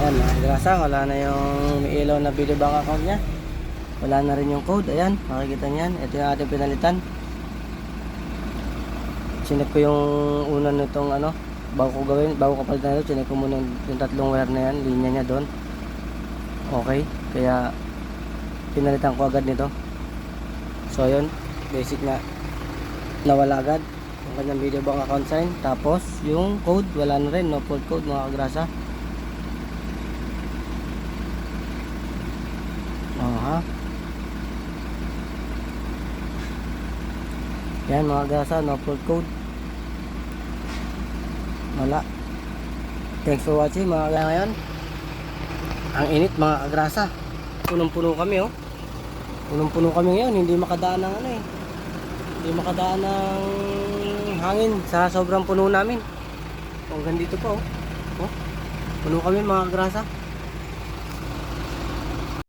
Ayan mga grasa, wala na yung may ilaw na video bank account nya. Wala na rin yung code. Ayan, makikita niyan. Ito yung ating pinalitan. Chinek ko yung una nitong ano, bago ko palitan ito. Chinek ko muna yung tatlong wire na yan, linya niya doon. Okay, kaya pinalitan ko agad nito. So yun, basic na nawala agad yung kanyang video bank account sign. Tapos yung code, wala na rin, no fault code mga kagrasa. Aha. Yan mga kagrasa, no fault code. Wala. Thanks for watching mga kagrasa. Ngayon ang init mga kagrasa, punong-puno kami oh. Punong-puno kami ngayon, hindi makadaan ng ano eh. Hindi makadaan ng hangin sa sobrang puno namin. Hanggang dito pa oh. Oh. Puno kami mga kagrasa.